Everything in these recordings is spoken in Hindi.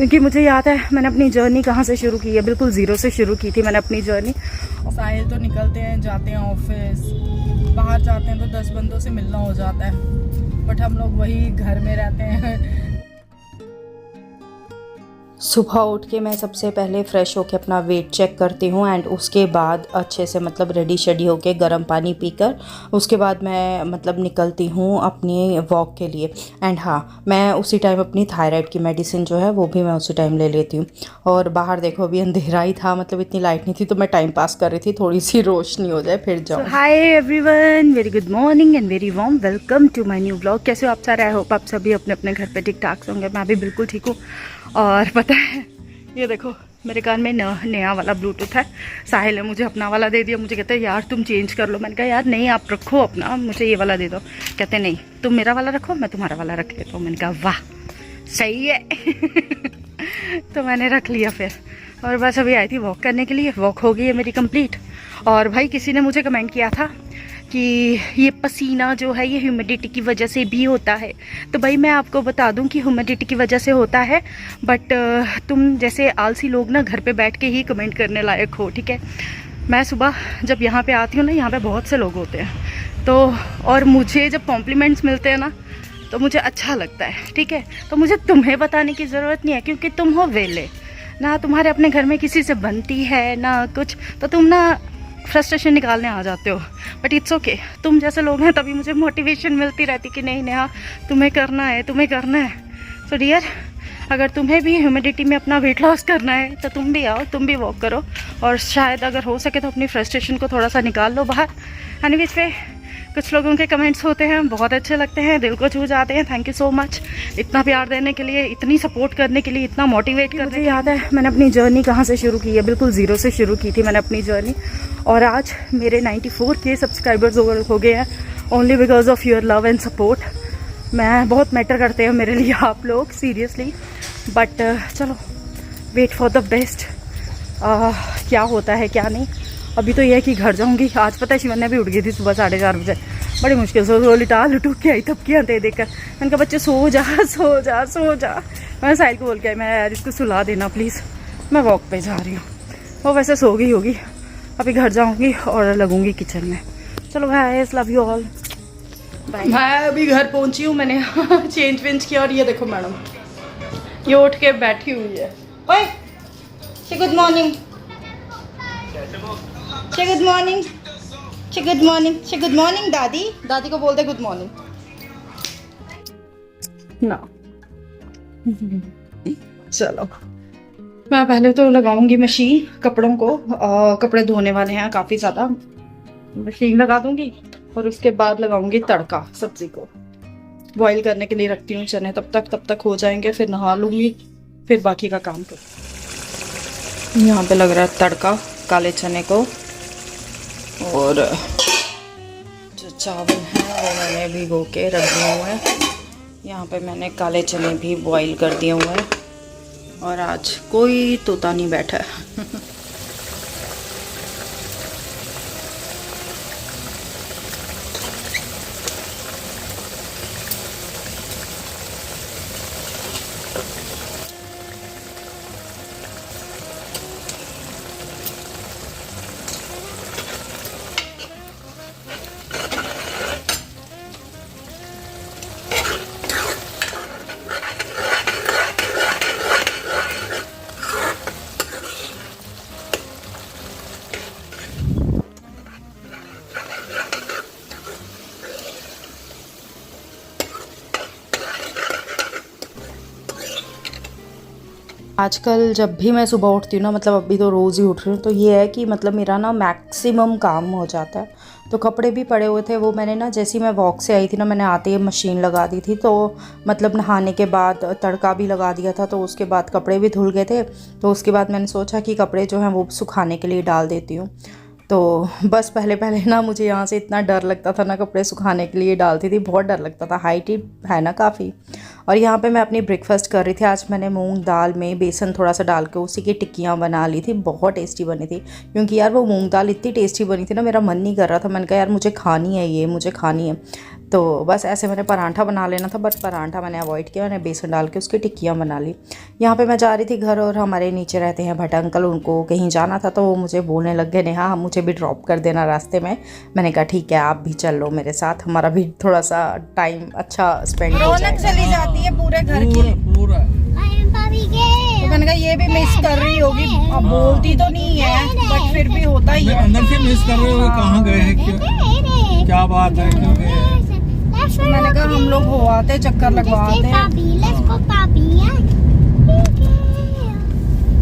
क्योंकि मुझे याद है मैंने अपनी जर्नी कहाँ से शुरू की है, बिल्कुल ज़ीरो से शुरू की थी मैंने अपनी जर्नी। साहिल तो निकलते हैं, जाते हैं ऑफिस, बाहर जाते हैं तो 10 बंदों से मिलना हो जाता है, बट हम लोग वही घर में रहते हैं। सुबह उठ के मैं सबसे पहले फ़्रेश होके अपना वेट चेक करती हूँ एंड उसके बाद अच्छे से मतलब रेडी शेडी होके गर्म पानी पीकर उसके बाद मैं मतलब निकलती हूँ अपनी वॉक के लिए। एंड हाँ, मैं उसी टाइम अपनी थायराइड की मेडिसिन जो है वो भी मैं उसी टाइम ले लेती हूँ। और बाहर देखो अभी अंधेरा ही था, मतलब इतनी लाइट नहीं थी, तो मैं टाइम पास कर रही थी, थोड़ी सी रोशनी हो जाए फिर जाऊँ। Hi everyone, very good morning and very warm welcome to my new blog. कैसे हो आप सारे? आई होप आप सभी अपने अपने घर पे ठीक ठाक होंगे। मैं भी बिल्कुल ठीक हूँ। और पता है, ये देखो मेरे कान में नया वाला ब्लूटूथ है। साहिल ने मुझे अपना वाला दे दिया। मुझे कहते हैं यार तुम चेंज कर लो। मैंने कहा यार नहीं, आप रखो अपना, मुझे ये वाला दे दो। कहते नहीं, तुम मेरा वाला रखो, मैं तुम्हारा वाला रख लेता हूँ। मैंने कहा वाह सही है। तो मैंने रख लिया फिर। और बस अभी आई थी वॉक करने के लिए। वॉक हो गई है मेरी कंप्लीट। और भाई किसी ने मुझे कमेंट किया था कि ये पसीना जो है ये ह्यूमिडिटी की वजह से भी होता है। तो भाई मैं आपको बता दूं कि ह्यूमिडिटी की वजह से होता है, बट तुम जैसे आलसी लोग ना घर पे बैठ के ही कमेंट करने लायक हो, ठीक है। मैं सुबह जब यहाँ पे आती हूँ ना, यहाँ पे बहुत से लोग होते हैं, तो और मुझे जब कॉम्प्लीमेंट्स मिलते हैं ना तो मुझे अच्छा लगता है, ठीक है। तो मुझे तुम्हें बताने की ज़रूरत नहीं है, क्योंकि तुम हो वेले ना, तुम्हारे अपने घर में किसी से बनती है ना कुछ, तो तुम ना फ्रस्ट्रेशन निकालने आ जाते हो। बट इट्स ओके, तुम जैसे लोग हैं तभी मुझे मोटिवेशन मिलती रहती कि नहीं नेहा तुम्हें करना है, तुम्हें करना है। सो डियर, अगर तुम्हें भी ह्यूमिडिटी में अपना वेट लॉस करना है तो तुम भी आओ, तुम भी वॉक करो, और शायद अगर हो सके तो अपनी फ्रस्ट्रेशन को थोड़ा सा निकाल लो बाहर। एनीवेज पे कुछ लोगों के कमेंट्स होते हैं, बहुत अच्छे लगते हैं, दिल को छू जाते हैं। थैंक यू सो मच इतना प्यार देने के लिए, इतनी सपोर्ट करने के लिए, इतना मोटिवेट करने के लिए। याद है मैंने अपनी जर्नी कहाँ से शुरू की है, बिल्कुल ज़ीरो से शुरू की थी मैंने अपनी जर्नी। और आज मेरे 94K सब्सक्राइबर्स हो गए हैं, only because of your love and support. मैं बहुत मैटर करते हैं मेरे लिए आप लोग, सीरियसली। बट चलो, वेट फॉर द बेस्ट, क्या होता है क्या नहीं। अभी तो यह है कि घर जाऊंगी। आज पता है शिवन्या भी उठ गई थी सुबह 4:30 बजे, बड़ी मुश्किल से वो लिटा लुटू के आई, थपकियाँ दे देकर। मैंने कहा बच्चे सो जा सो जा सो जा। मैं साहिल को बोल के आई, मैं यार इसको सुला देना प्लीज़, मैं वॉक पे जा रही हूँ। वो वैसे सो गई होगी। अभी घर जाऊंगी और लगूंगी किचन में। चलो भाई, लव यू ऑल, बाय। मैं अभी घर पहुंची हूँ, मैंने चेंज वेंज किया, और ये देखो मैडम ये उठ के बैठी हुई है। ओए good morning, good morning, good morning, good morning. दादी, दादी को बोल दे गुड मॉर्निंग ना। चलो मैं पहले तो लगाऊंगी मशीन कपड़ों को, कपड़े धोने वाले हैं काफ़ी ज़्यादा, मशीन लगा दूंगी। और उसके बाद लगाऊंगी तड़का, सब्जी को बॉईल करने के लिए रखती हूँ चने, तब तक हो जाएंगे, फिर नहा लूँगी, फिर बाकी का काम करूँ। यहाँ पे लग रहा है तड़का काले चने को, और जो चावल हैं वो मैंने भिगो के रख दिए हुए हैं। यहाँ पे मैंने काले चने भी बॉईल कर दिए हुए हैं, और आज कोई तोता नहीं बैठा है। आजकल जब भी मैं सुबह उठती हूँ ना, मतलब अभी तो रोज़ ही उठ रही हूँ, तो ये है कि मतलब मेरा ना मैक्सिमम काम हो जाता है। तो कपड़े भी पड़े हुए थे, वो मैंने ना जैसे ही मैं वॉक से आई थी ना, मैंने आते ही मशीन लगा दी थी। तो मतलब नहाने के बाद तड़का भी लगा दिया था, तो उसके बाद कपड़े भी धुल गए थे। तो उसके बाद मैंने सोचा कि कपड़े जो हैं वो सुखाने के लिए डाल देती हूँ। तो बस पहले ना मुझे यहाँ से इतना डर लगता था ना, कपड़े सुखाने के लिए डालती थी, बहुत डर लगता था, हाइट ही है ना काफ़ी। और यहाँ पे मैं अपनी ब्रेकफास्ट कर रही थी। आज मैंने मूंग दाल में बेसन थोड़ा सा डाल के उसी की टिक्कियाँ बना ली थी, बहुत टेस्टी बनी थी। क्योंकि यार वो मूंग दाल इतनी टेस्टी बनी थी ना, मेरा मन नहीं कर रहा था, मैंने कहा यार मुझे खानी है, ये मुझे खानी है। तो बस ऐसे मैंने परांठा बना लेना था, बट परांठा मैंने अवॉइड किया, मैंने बेसन डाल के उसकी टिक्कियाँ बना ली। यहाँ पे मैं जा रही थी घर, और हमारे नीचे रहते हैं भट्ट अंकल, उनको कहीं जाना था तो वो मुझे बोलने लग गए, नेहा मुझे भी ड्रॉप कर देना रास्ते में। मैंने कहा ठीक है, आप भी चल लो मेरे साथ, हमारा भी थोड़ा सा टाइम अच्छा स्पेंड हो जाएगा। चली जाती है पूरे घर की। पूरा तो मैंने कहा ये भी मिस कर रही होगी, अब बोलती तो नहीं है बट फिर भी होता ही है। अंदर से मिस कर रहे हो, कहाँ गए हैं, क्या बात है, क्यों गए हैं? तो मैंने कहा हम लोग हो आते, चक्कर लगवाते।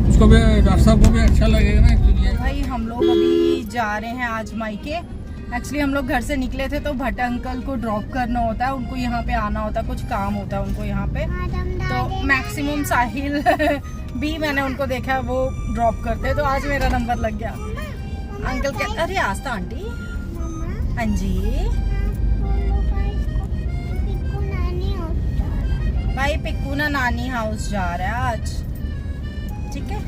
उसको भी, डॉक्टर साहब को भी अच्छा लगेगा ना एक्चुअली। भाई हम लोग अभी जा रहे हैं आज मायके। एक्चुअली हम लोग घर से निकले थे तो भट्ट अंकल को ड्रॉप करना होता है, उनको यहाँ पे आना होता है, कुछ काम होता है उनको यहाँ पे। तो मैक्सिमम साहिल भी मैंने उनको देखा है वो ड्रॉप करते, तो आज मेरा नंबर लग गया। अंकल क्या, अरे आस्था आंटी, हाँ जी भाई पिक्कू ना नानी हाउस जा रहा है आज, ठीक है।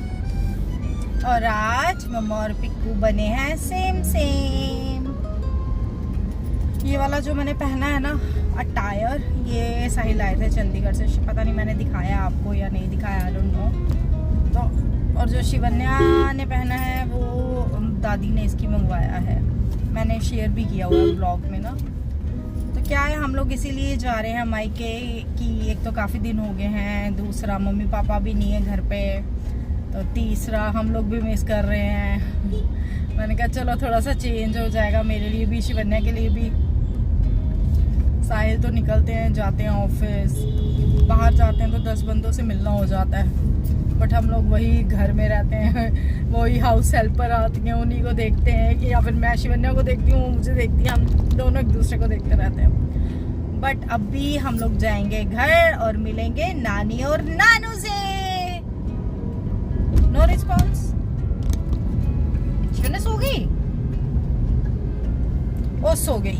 और आज मम्मा और पिक्कू बने हैं सेम सेम। ये वाला जो मैंने पहना है ना अटायर, ये साहिल लाए थे चंडीगढ़ से, पता नहीं मैंने दिखाया आपको या नहीं दिखाया, आई डोंट नो। तो और जो शिवन्या ने पहना है वो दादी ने इसकी मंगवाया है, मैंने शेयर भी किया हुआ है ब्लॉग में ना। तो क्या है, हम लोग इसीलिए जा रहे हैं मायके कि एक तो काफ़ी दिन हो गए हैं, दूसरा मम्मी पापा भी नहीं है घर पे, तो तीसरा हम लोग भी मिस कर रहे हैं। मैंने कहा चलो थोड़ा सा चेंज हो जाएगा मेरे लिए भी, शिवन्या के लिए भी। साहिल तो निकलते हैं, जाते हैं ऑफिस, बाहर जाते हैं तो 10 बंदों से मिलना हो जाता है, बट हम लोग वही घर में रहते हैं, वही हाउस हेल्पर आती हैं, उन्हीं को देखते हैं, कि या फिर मैं शिवन्या को देखती हूँ, मुझे देखती है, हम दोनों एक दूसरे को देखते रहते हैं। बट अभी हम लोग जाएंगे घर और मिलेंगे नानी और नानू से। नो रिस्पॉन्स, शिवन्या सो गई, ओ सो गई,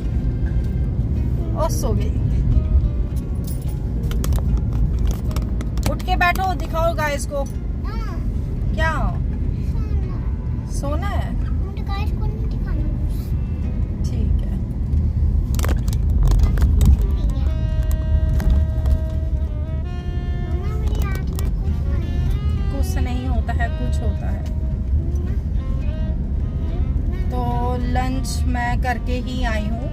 ओ सो गई। उठ के बैठो, दिखाओ गाइस को। क्या सोना है? ठीक है। कुछ नहीं होता है, कुछ होता है। तो लंच मैं करके ही आई हूँ,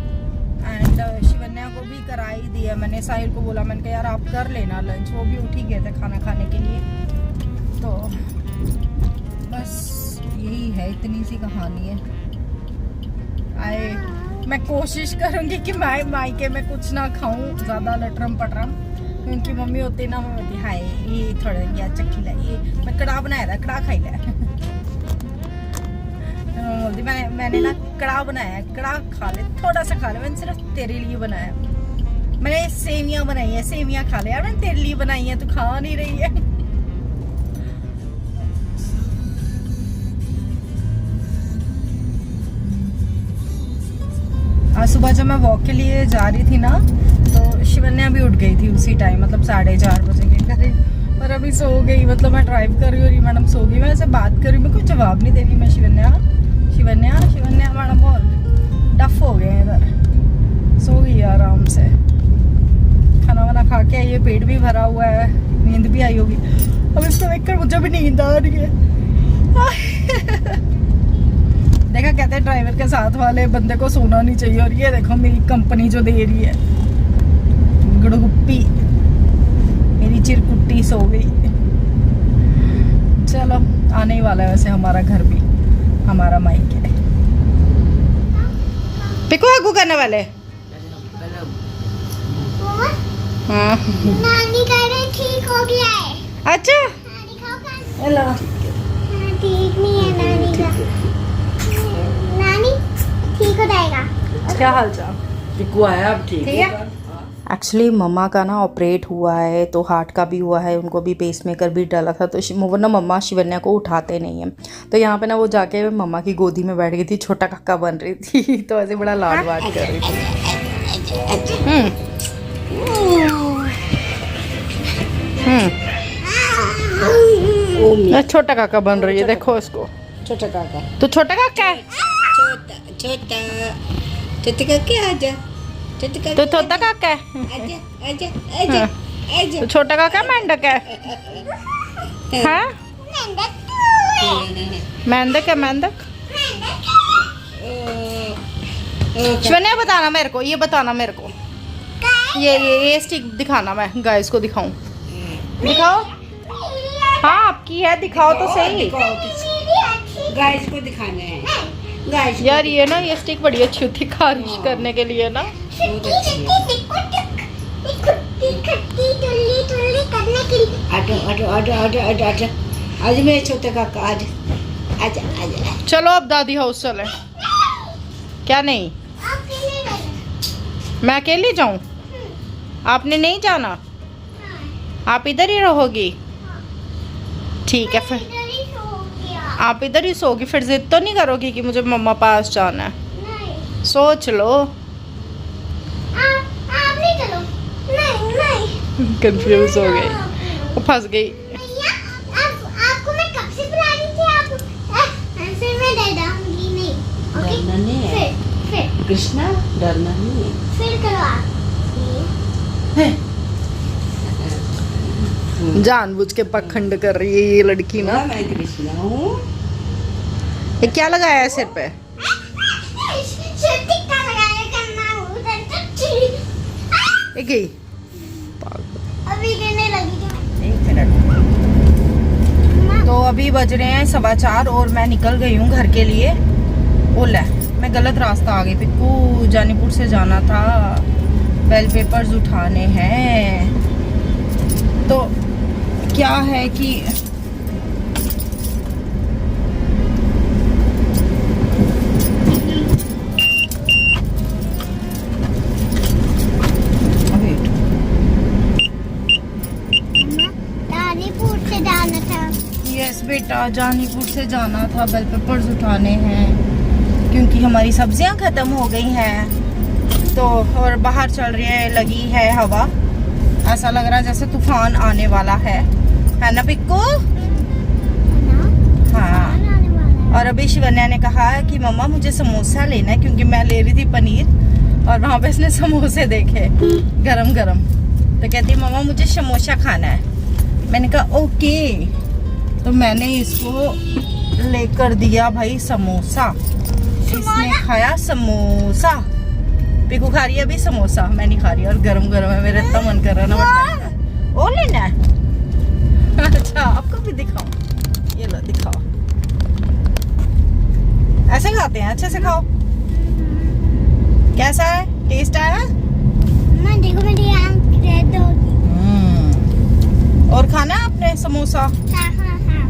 एंड शिवन्या को भी करा ही दिया मैंने। साहिल को बोला, मैंने कहा यार आप कर लेना लंच, वो भी उठ ही गए थे खाना खाने के लिए। तो बस यही है, इतनी सी कहानी है। मैं कोशिश करूँगी कि मायके में कुछ ना खाऊं ज़्यादा लटरम पटरम, क्योंकि मम्मी होती ना, मम्मी होती हाय ये थोड़ा या चक्की ला, ये मैं कड़ा बनाया था, कड़ा खाई ला। बोलती मैंने ना कड़ा बनाया है, कड़ा खा ले, थोड़ा सा खा ले, मैंने सिर्फ तेरे लिए बनाया। मैंने सेवियां बनाई है, सेवियां खा ले यार, मैंने तेरे लिए बनाई है, तू खा नहीं रही है। आज सुबह जब मैं वॉक के लिए जा रही थी ना, तो शिवन्या भी उठ गई थी उसी टाइम, मतलब 4:30 बजे के करीब, और अभी सो गई। मतलब मैं ड्राइव कर रही हूँ, मैडम सो गई, मैं ऐसे बात कर रही हूँ, मैं कुछ जवाब नहीं दे रही। मैं शिवन्या मैडम और डफ हो गए इधर, सो गई आराम से। खाना वाना खा के ये पेट भी भरा हुआ है, नींद भी आई होगी। अब इसको देखकर मुझे भी नींद आ रही है। देखा, कहते हैं ड्राइवर के साथ वाले बंदे को सोना नहीं चाहिए, और ये देखो मेरी कंपनी जो दे रही है, गुड़गुप्पी मेरी चिरकुट्टी सो गई। चलो आने ही वाला है वैसे हमारा घर भी, हमारा माइक है। पिको आगू करने वाले, हाँ नानी कह रही ठीक हो गया है। अच्छा हेलो, ठीक नहीं है नानी का, नानी ठीक हो जाएगा। क्या हाल चाल? पिकू आया अब ठीक ठीक है। एक्चुअली मम्मा का ना ऑपरेट हुआ है, तो हार्ट का भी हुआ है, उनको भी पेसमेकर भी डाला था, तो वो ना मम्मा शिवन्या को उठाते नहीं हैं। तो यहाँ पे ना वो जाके मम्मा की गोदी में बैठ गई थी, छोटा काका बन रही थी। तो ऐसे बड़ा लाड वाड कर रही थी। छोटा काका बन रही है, देखो इसको। छोटा काका, तो छोटा काका है, छोटा छोटा छोटे काके आजा, तो तोता काका है, तो छोटा काका मेंढक है। हाँ मेंढक है, मेंढक। शिवन्या बताना मेरे को, ये बताना मेरे को, ये स्टिक दिखाना, मैं गाइस को दिखाऊं। दिखाओ। हाँ आपकी है, दिखाओ तो सही। गाइस को दिखाना है। गाइस यार ये ना, ये स्टिक बड़ी अच्छी होती है खारिश करने के लिए ना। आजा आज मेरे छोटे काका, आज आजा आजा। चलो अब दादी हाउस चले। क्या नहीं, मैं अकेली जाऊं? आपने नहीं जाना, आप इधर ही रहोगी? ठीक है फिर आप इधर ही सोगी। फिर जिद तो नहीं करोगी कि मुझे मम्मा पास जाना है? सोच लो। कंफ्यूज हो गई, वो फंस गई। आपको मैं कब से बुला रही थी, आप फिर मैं डर जाऊंगी नहीं। ओके डरना नहीं है फिर कृष्णा, डरना नहीं है। फिर करो आप। जानबूझ के पखंड कर रही है ये लड़की ना। मैं कृष्णा हूँ। ये क्या लगाया है सिर पे? ये गई। अभी गिरने लगी थी। एक मिनट। तो अभी बज रहे हैं 4:15 और मैं निकल गई हूँ घर के लिए। ओला मैं गलत रास्ता आ गई। पिक्कू जानीपुर से जाना था, बेल पेपर्स उठाने हैं। तो क्या है कि जानीपुर से जाना था। यस बेटा, जानीपुर से जाना था, बेल पेपर्स उठाने हैं क्योंकि हमारी सब्जियां ख़त्म हो गई हैं। तो और बाहर चल रही है, लगी है हवा, ऐसा लग रहा है जैसे तूफान आने वाला है ना पिक्कू? हाँ। और अभी शिवन्या ने कहा है कि मम्मा मुझे समोसा लेना है, क्योंकि मैं ले रही थी पनीर और वहाँ पे इसने समोसे देखे गरम गरम। तो कहती है मम्मा मुझे समोसा खाना है। मैंने कहा ओके। तो मैंने इसको लेकर दिया भाई समोसा। इसने खाया समोसा। पिकू खा रही है अभी समोसा, मैं नहीं खा रही और गरम गरम है। मेरा इतना मन कर रहा है ना वो लेना है। अच्छा आपको भी दिखाऊं, ये लो दिखाओ। ऐसे खाते हैं, अच्छे से खाओ। कैसा है, टेस्ट आया? देखो मेरी आंख रेड होगी। और खाना है आपने समोसा? हाँ हाँ हाँ।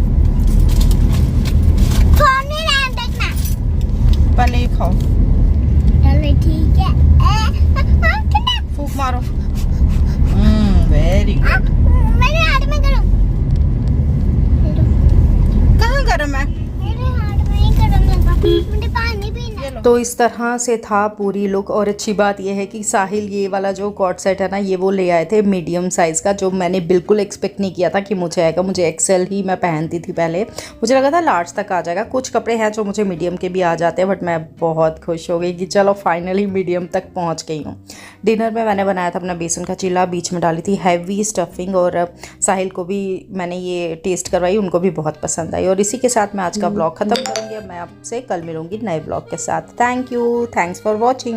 फोन नहीं रहा देखना। पहले ही खाओ। चलो ठीक है। फूक मारो। Very good. मेरे हाथ में करो। कहाँ गरम है? मेरे हाथ में ही गरम लगा। मुझे पानी पीना है। तो इस तरह से था पूरी लुक। और अच्छी बात यह है कि साहिल ये वाला जो कॉर्ड सेट है ना, ये वो ले आए थे मीडियम साइज़ का, जो मैंने बिल्कुल एक्सपेक्ट नहीं किया था कि मुझे आएगा। मुझे एक्सेल ही मैं पहनती थी पहले, मुझे लगा था लार्ज तक आ जाएगा। कुछ कपड़े हैं जो मुझे मीडियम के भी आ जाते हैं, बट मैं बहुत खुश हो गई कि चलो फाइनली मीडियम तक पहुँच गई हूँ। डिनर में मैंने बनाया था अपना बेसन का चीला, बीच में डाली थी हैवी स्टफिंग, और साहिल को भी मैंने ये टेस्ट करवाई, उनको भी बहुत पसंद आई। और इसी के साथ मैं आज का ब्लॉग ख़त्म करूँगी। अब मैं आपसे कल मिलूँगी नए ब्लॉग के साथ। Thank you, thanks for watching.